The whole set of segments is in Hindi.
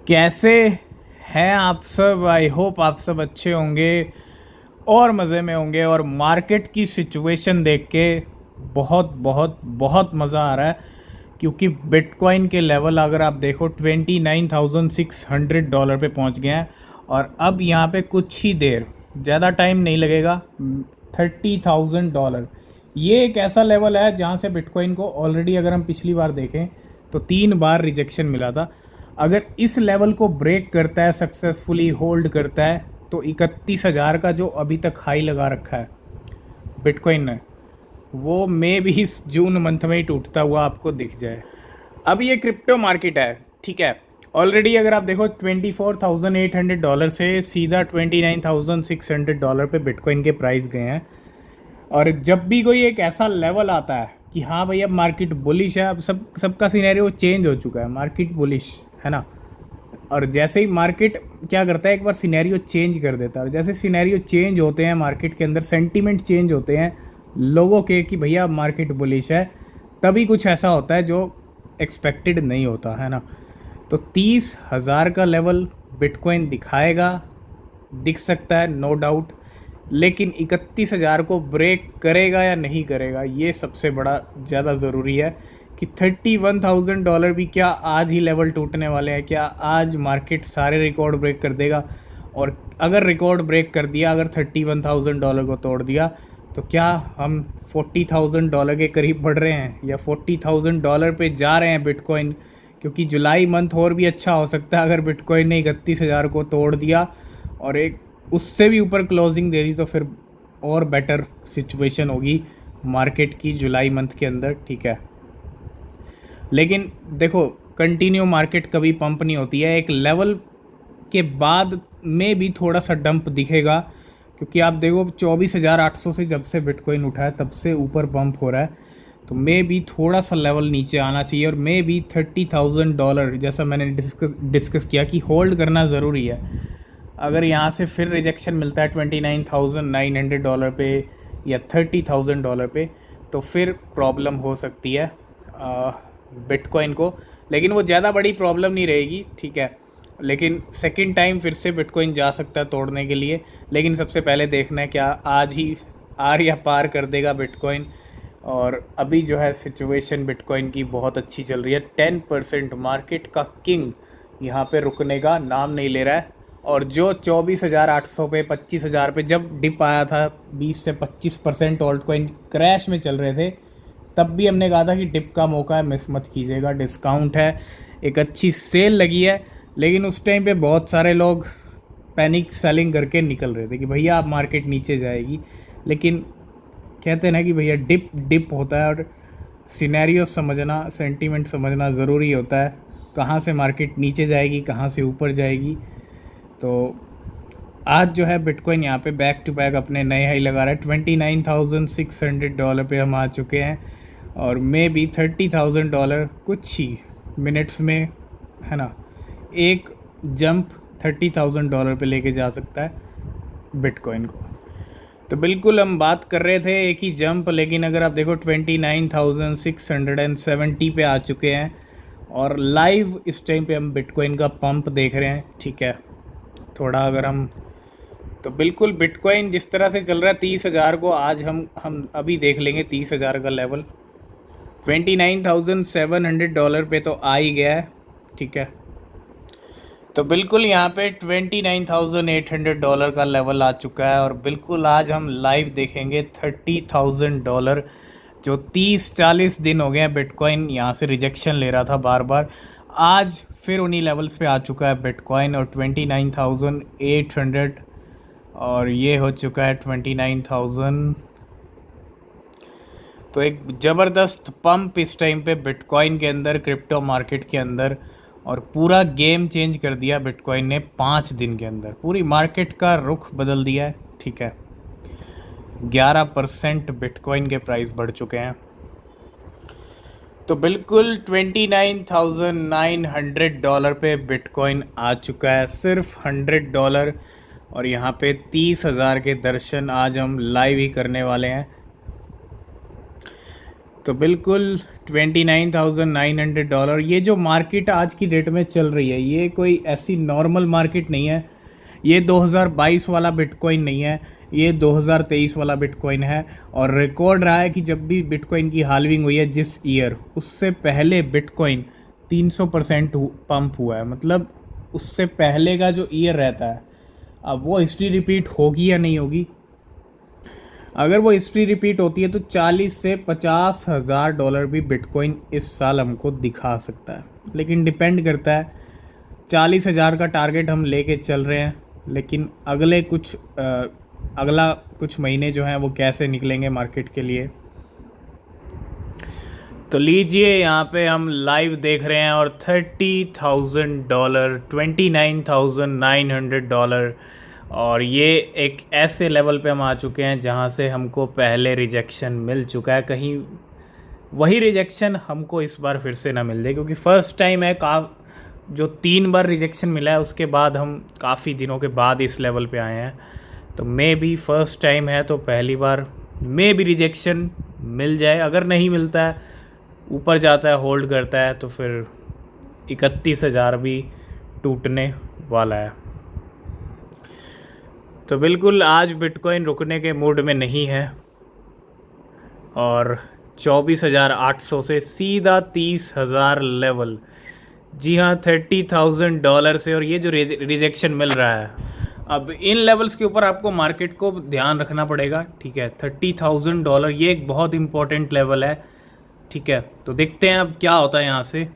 कैसे हैं आप सब। आई होप आप सब अच्छे होंगे और मज़े में होंगे। और मार्केट की सिचुएशन देख के बहुत बहुत बहुत मज़ा आ रहा है, क्योंकि बिटकॉइन के लेवल अगर आप देखो $29,600 पे पहुंच गए हैं। और अब यहाँ पे कुछ ही देर, ज़्यादा टाइम नहीं लगेगा, $30,000। ये एक ऐसा लेवल है जहाँ से बिटकॉइन को ऑलरेडी अगर हम पिछली बार देखें तो 3 बार रिजेक्शन मिला था। अगर इस लेवल को ब्रेक करता है, सक्सेसफुली होल्ड करता है, तो 31,000 का जो अभी तक हाई लगा रखा है बिटकॉइन ने, वो मे भी इस जून मंथ में ही टूटता हुआ आपको दिख जाए। अब ये क्रिप्टो मार्केट है, ठीक है। ऑलरेडी अगर आप देखो $24,800 से सीधा $29,600 पे बिटकॉइन के प्राइस गए हैं। और जब भी कोई एक ऐसा लेवल आता है कि हाँ भाई अब मार्केट बुलिश है, अब सबका सिनेरियो चेंज हो चुका है, मार्केट बुलिश है ना। और जैसे ही मार्केट क्या करता है, एक बार सिनेरियो चेंज कर देता है। और जैसे सिनेरियो चेंज होते हैं मार्केट के अंदर, सेंटीमेंट चेंज होते हैं लोगों के कि भैया मार्केट बुलिश है, तभी कुछ ऐसा होता है जो एक्सपेक्टेड नहीं होता है ना। तो 30,000 का लेवल बिटकॉइन दिखाएगा, दिख सकता है, नो डाउट। लेकिन 31,000 को ब्रेक करेगा या नहीं करेगा, ये सबसे बड़ा ज़्यादा ज़रूरी है कि $31,000 भी क्या आज ही लेवल टूटने वाले हैं? क्या आज मार्केट सारे रिकॉर्ड ब्रेक कर देगा? और अगर रिकॉर्ड ब्रेक कर दिया, अगर $31,000 को तोड़ दिया, तो क्या हम $40,000 के करीब बढ़ रहे हैं या $40,000 पे जा रहे हैं बिटकॉइन? क्योंकि जुलाई मंथ और भी अच्छा हो सकता है अगर बिटकॉइन ने 31,000 को तोड़ दिया और एक उससे भी ऊपर क्लोजिंग दे दी, तो फिर और बेटर सिचुएशन होगी मार्केट की जुलाई मंथ के अंदर, ठीक है। लेकिन देखो, कंटिन्यू मार्केट कभी पंप नहीं होती है, एक लेवल के बाद में भी थोड़ा सा डंप दिखेगा। क्योंकि आप देखो 24,800 से जब से बिटकॉइन उठा है तब से ऊपर पंप हो रहा है, तो मे भी थोड़ा सा लेवल नीचे आना चाहिए। और मे भी $30,000 जैसा मैंने डिस्कस किया कि होल्ड करना ज़रूरी है। अगर यहाँ से फिर रिजेक्शन मिलता है $29,900 पे या $30,000 पे, तो फिर प्रॉब्लम हो सकती है बिटकॉइन को। लेकिन वो ज़्यादा बड़ी प्रॉब्लम नहीं रहेगी, ठीक है। लेकिन सेकंड टाइम फिर से बिटकॉइन जा सकता है तोड़ने के लिए। लेकिन सबसे पहले देखना है क्या आज ही आर या पार कर देगा बिटकॉइन। और अभी जो है सिचुएशन बिटकॉइन की बहुत अच्छी चल रही है। 10% मार्केट का किंग यहाँ पे रुकने का नाम नहीं ले रहा है। और जो 24,800 पे 25,000 पे जब डिप आया था, 20 से 25% ऑल्ट कॉइन क्रैश में चल रहे थे, तब भी हमने कहा था कि डिप का मौका है, मिस मत कीजिएगा, डिस्काउंट है, एक अच्छी सेल लगी है। लेकिन उस टाइम पे बहुत सारे लोग पैनिक सेलिंग करके निकल रहे थे कि भैया आप मार्केट नीचे जाएगी। लेकिन कहते हैं ना कि भैया डिप डिप होता है, और सिनेरियो समझना, सेंटीमेंट समझना ज़रूरी होता है, कहाँ से मार्केट नीचे जाएगी, कहाँ से ऊपर जाएगी। तो आज जो है बिटकॉइन यहाँ पे बैक टू बैक अपने नए हाई लगा रहा है। $29,600 पे हम आ चुके हैं। और मे बी $30,000 कुछ ही मिनट्स में, है ना, एक जंप $30,000 पे लेके जा सकता है बिटकॉइन को। तो बिल्कुल हम बात कर रहे थे एक ही जंप, लेकिन अगर आप देखो 29,670 पे आ चुके हैं। और लाइव इस टाइम पे हम बिटकॉइन का पंप देख रहे हैं, ठीक है। थोड़ा अगर हम, तो बिल्कुल बिटकॉइन जिस तरह से चल रहा है 30,000 को आज हम अभी देख लेंगे। 30,000 का लेवल $29,700 पे तो आ ही गया है, ठीक है। तो बिल्कुल यहाँ पे $29,800 का लेवल आ चुका है। और बिल्कुल आज हम लाइव देखेंगे $30,000, जो 30-40 दिन हो गए हैं बिटकॉइन यहाँ से रिजेक्शन ले रहा था बार बार। आज फिर उन्हीं लेवल्स पे आ चुका है बिटकॉइन, और 29,800, और ये हो चुका है 29,000। तो एक ज़बरदस्त पंप इस टाइम पे बिटकॉइन के अंदर, क्रिप्टो मार्केट के अंदर। और पूरा गेम चेंज कर दिया बिटकॉइन ने 5 दिन के अंदर, पूरी मार्केट का रुख बदल दिया है, ठीक है। 11% बिटकॉइन के प्राइस बढ़ चुके हैं। तो बिल्कुल $29,900 पे बिटकॉइन आ चुका है, सिर्फ $100। और यहाँ पे 30,000 के दर्शन आज हम लाइव ही करने वाले हैं। तो बिल्कुल $29,900, ये जो मार्केट आज की डेट में चल रही है ये कोई ऐसी नॉर्मल मार्केट नहीं है। ये 2022 वाला बिटकॉइन नहीं है, ये 2023 वाला बिटकॉइन है। और रिकॉर्ड रहा है कि जब भी बिटकॉइन की हाल्विंग हुई है जिस ईयर, उससे पहले बिटकॉइन 300% पंप हुआ है। मतलब उससे पहले का जो ईयर रहता है, अब वो हिस्ट्री रिपीट होगी या नहीं होगी। अगर वो हिस्ट्री रिपीट होती है तो 40 से 50 हज़ार डॉलर भी बिटकॉइन इस साल हमको दिखा सकता है, लेकिन डिपेंड करता है। 40 हज़ार का टारगेट हम लेके चल रहे हैं, लेकिन अगला कुछ महीने जो हैं वो कैसे निकलेंगे मार्केट के लिए। तो लीजिए यहाँ पे हम लाइव देख रहे हैं और $30,000, $29,900, और ये एक ऐसे लेवल पे हम आ चुके हैं जहाँ से हमको पहले रिजेक्शन मिल चुका है। कहीं वही रिजेक्शन हमको इस बार फिर से ना मिल जाए, क्योंकि फ़र्स्ट टाइम है जो 3 बार रिजेक्शन मिला है उसके बाद हम काफ़ी दिनों के बाद इस लेवल पे आए हैं। तो मे भी फर्स्ट टाइम है तो पहली बार मे भी रिजेक्शन मिल जाए। अगर नहीं मिलता है, ऊपर जाता है, होल्ड करता है, तो फिर 31,000 भी टूटने वाला है। तो बिल्कुल आज बिटकॉइन रुकने के मूड में नहीं है और 24,800 से सीधा 30,000 लेवल, जी हाँ, $30,000 से। और ये जो रिजेक्शन मिल रहा है, अब इन लेवल्स के ऊपर आपको मार्केट को ध्यान रखना पड़ेगा, ठीक है। $30,000 ये एक बहुत इंपॉर्टेंट लेवल है, ठीक है। तो देखते हैं अब क्या होता है यहाँ से।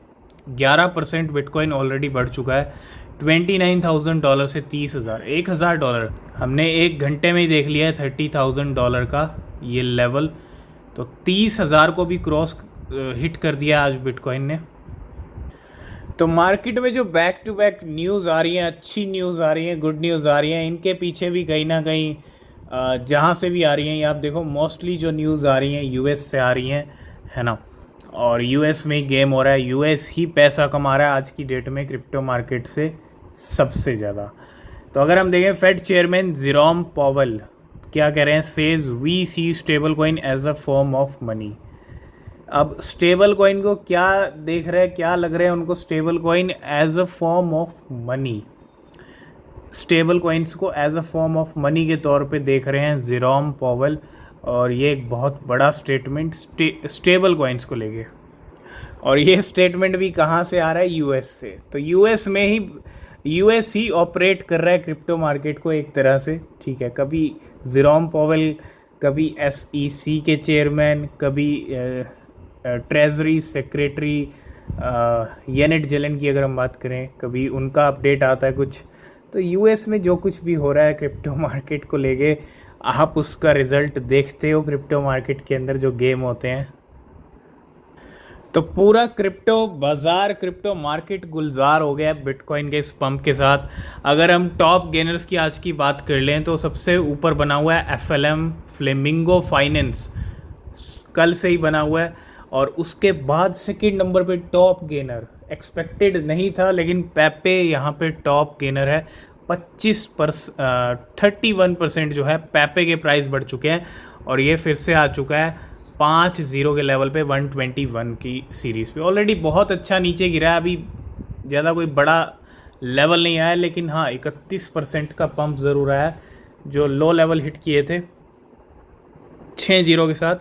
11% बिटकॉइन ऑलरेडी बढ़ चुका है, $29,000 से 30,000, $1,000 हमने 1 घंटे में ही देख लिया है $30,000 का ये लेवल। तो 30,000 को भी क्रॉस हिट कर दिया आज बिटकॉइन ने। तो मार्केट में जो बैक टू बैक न्यूज़ आ रही हैं, अच्छी न्यूज़ आ रही हैं, गुड न्यूज़ आ रही हैं, इनके पीछे भी कहीं ना कहीं जहाँ से भी आ रही हैं, ये आप देखो मोस्टली जो न्यूज़ आ रही हैं यूएस से आ रही हैं, है ना। और यूएस में ही गेम हो रहा है, यूएस ही पैसा कमा रहा है आज की डेट में क्रिप्टो मार्केट से सबसे ज़्यादा। तो अगर हम देखें, फेड चेयरमैन जेरोम पॉवेल क्या कह रहे हैं, says we see stable coin as a form of money. अब स्टेबल कॉइन को क्या देख रहे हैं, क्या लग रहे हैं उनको, stable coin as a form of money, stable coins को as a form of money के तौर पे देख रहे हैं जेरोम पॉवेल। और ये एक बहुत बड़ा स्टेटमेंट स्टेबल कॉइन्स को लेके, और ये स्टेटमेंट भी कहाँ से आ रहा है, यूएस से। तो यूएस ही ऑपरेट कर रहा है क्रिप्टो मार्केट को एक तरह से, ठीक है। कभी जेरोम पॉवेल, कभी एसईसी के चेयरमैन, कभी ट्रेजरी सेक्रेटरी येनेट जेलन की अगर हम बात करें, कभी उनका अपडेट आता है कुछ। तो यूएस में जो कुछ भी हो रहा है क्रिप्टो मार्केट को लेके, आप उसका रिज़ल्ट देखते हो क्रिप्टो मार्केट के अंदर जो गेम होते हैं। तो पूरा क्रिप्टो बाज़ार, क्रिप्टो मार्केट गुलजार हो गया बिटकॉइन के इस पंप के साथ। अगर हम टॉप गेनर्स की आज की बात कर लें तो सबसे ऊपर बना हुआ है एफएलएम, फ्लेमिंगो फाइनेंस, कल से ही बना हुआ है। और उसके बाद सेकंड नंबर पे टॉप गेनर, एक्सपेक्टेड नहीं था लेकिन पेपे यहाँ पे टॉप गेनर है। 31% जो है पेपे के प्राइस बढ़ चुके हैं, और ये फिर से आ चुका है 5-0 के लेवल पे 121 की सीरीज़ पे। ऑलरेडी बहुत अच्छा नीचे गिरा है, अभी ज़्यादा कोई बड़ा लेवल नहीं आया, लेकिन हाँ 31% का पंप ज़रूर आया। जो लो लेवल हिट किए थे 6-0 के साथ।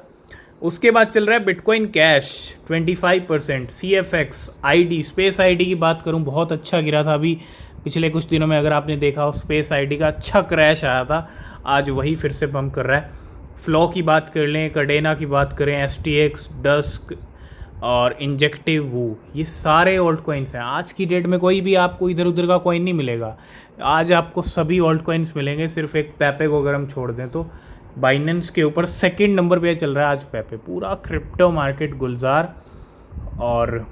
उसके बाद चल रहा है bitcoin cash 25%, CFX, ID, space ID की बात करूं, बहुत अच्छा गिरा था अभी पिछले कुछ दिनों में। अगर आपने देखा हो, स्पेस ID का अच्छा क्रैश आया था, आज वही फिर से पंप कर रहा है। फ्लो की बात कर लें, कार्डेना की बात करें, STX, डस्क और इंजेक्टिव वू, ये सारे ओल्ड कॉइन्स हैं। आज की डेट में कोई भी आपको इधर उधर का कॉइन नहीं मिलेगा, आज आपको सभी ओल्ड कॉइन्स मिलेंगे, सिर्फ एक पेपे को अगर हम छोड़ दें तो। बाइनेंस के ऊपर सेकंड नंबर पे चल रहा है आज पेपे। पूरा क्रिप्टो मार्केट गुलजार, और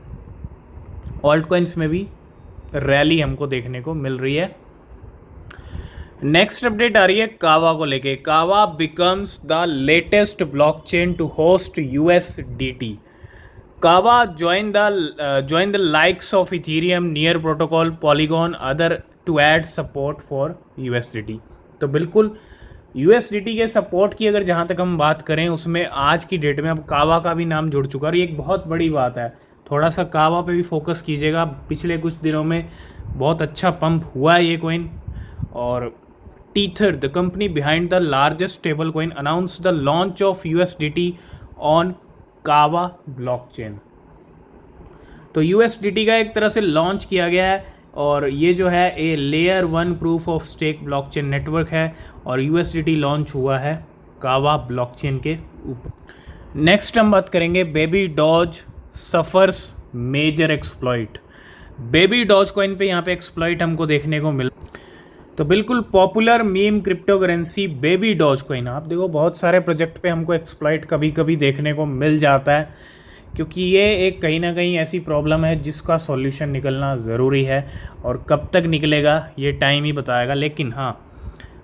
ऑल्ट कॉइन्स में भी रैली हमको देखने को मिल रही है। नेक्स्ट अपडेट आ रही है कावा को लेके। Kava becomes the latest blockchain to host USDT। Kava join the likes of Ethereum, Near Protocol, Polygon, other to add support for USDT। तो बिल्कुल USDT के सपोर्ट की अगर जहाँ तक हम बात करें, उसमें आज की डेट में अब कावा का भी नाम जुड़ चुका है और ये एक बहुत बड़ी बात है। थोड़ा सा कावा पे भी फोकस कीजिएगा, पिछले कुछ दिनों में बहुत अच्छा पंप हुआ है ये कॉइन। और Tether, the company behind the largest stablecoin, announce the launch of USDT on Kava blockchain. तो USDT का एक तरह से लॉन्च किया गया है और ये जो है a layer 1 proof of stake blockchain network है और USDT लॉन्च हुआ है कावा ब्लॉकचेन के ऊपर। नेक्स्ट हम बात करेंगे Baby Doge suffers major exploit. Baby Doge Coin पे यहाँ पे एक्सप्लॉइट हमको देखने को मिला। तो बिल्कुल popular meme cryptocurrency Baby Doge Coin, आप देखो बहुत सारे प्रोजेक्ट पे हमको एक्सप्लॉइट कभी कभी देखने को मिल जाता है, क्योंकि ये एक कहीं ना कहीं ऐसी प्रॉब्लम है जिसका सॉल्यूशन निकलना ज़रूरी है और कब तक निकलेगा ये टाइम ही बताएगा। लेकिन हाँ,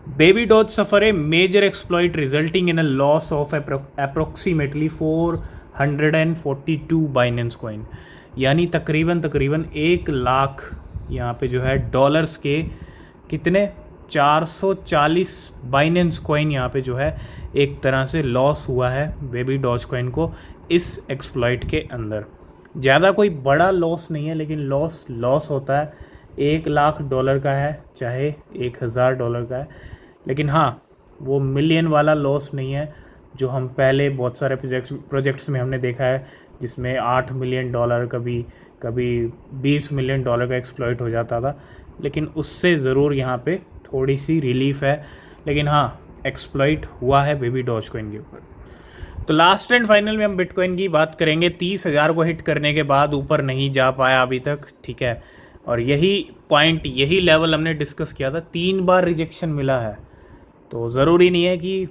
Baby Doge suffer a major exploit resulting in a loss of approximately 442 Binance Coin, यानी तकरीबन 1 लाख यहाँ पे जो है डॉलर्स के कितने 440 बाइनेंस कॉइन यहाँ पे जो है एक तरह से लॉस हुआ है बेबी डॉज कॉइन को इस एक्सप्लॉइट के अंदर। ज़्यादा कोई बड़ा लॉस नहीं है, लेकिन लॉस होता है। 1 लाख डॉलर का है चाहे 1000 डॉलर का है, लेकिन हाँ वो मिलियन वाला लॉस नहीं है जो हम पहले बहुत सारे प्रोजेक्ट्स में हमने देखा है, जिसमें 8 मिलियन डॉलर कभी 20 मिलियन डॉलर का एक्सप्लॉइट हो जाता था। लेकिन उससे ज़रूर यहाँ पे थोड़ी सी रिलीफ है, लेकिन हाँ एक्सप्लॉइट हुआ है बेबी डॉज कॉइन के ऊपर। तो लास्ट एंड फाइनल में हम बिटकॉइन की बात करेंगे। 30,000 को हिट करने के बाद ऊपर नहीं जा पाया अभी तक, ठीक है। और यही पॉइंट, यही लेवल हमने डिस्कस किया था, 3 बार रिजेक्शन मिला है। तो ज़रूरी नहीं है कि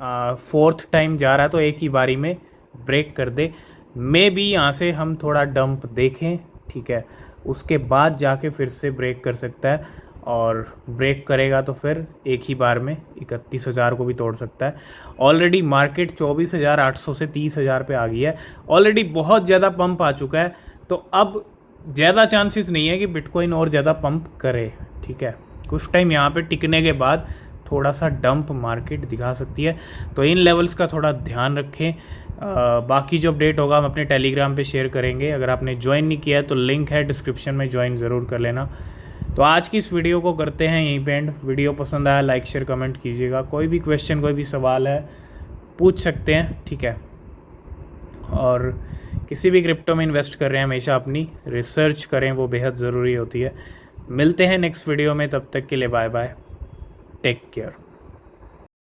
4th टाइम जा रहा है तो एक ही बारी में ब्रेक कर दे। मे बी यहाँ से हम थोड़ा डंप देखें, ठीक है, उसके बाद जाके फिर से ब्रेक कर सकता है और ब्रेक करेगा तो फिर एक ही बार में 31,000 को भी तोड़ सकता है। ऑलरेडी मार्केट 24,800 से 30,000 पे आ गई है, ऑलरेडी बहुत ज़्यादा पंप आ चुका है। तो अब ज़्यादा चांसेस नहीं है कि बिटकॉइन और ज़्यादा पंप करे, ठीक है। कुछ टाइम यहाँ पे टिकने के बाद थोड़ा सा डंप मार्केट दिखा सकती है, तो इन लेवल्स का थोड़ा ध्यान रखें। बाकी जो अपडेट होगा हम अपने टेलीग्राम पे शेयर करेंगे। अगर आपने ज्वाइन नहीं किया है तो लिंक है डिस्क्रिप्शन में, ज्वाइन ज़रूर कर लेना। तो आज की इस वीडियो को करते हैं यहीं पे एंड। वीडियो पसंद आया लाइक शेयर कमेंट कीजिएगा। कोई भी क्वेश्चन कोई भी सवाल है पूछ सकते हैं, ठीक है। और किसी भी क्रिप्टो में इन्वेस्ट कर रहे हैं हमेशा अपनी रिसर्च करें, वो बेहद ज़रूरी होती है। मिलते हैं नेक्स्ट वीडियो में, तब तक के लिए बाय बाय, टेक केयर।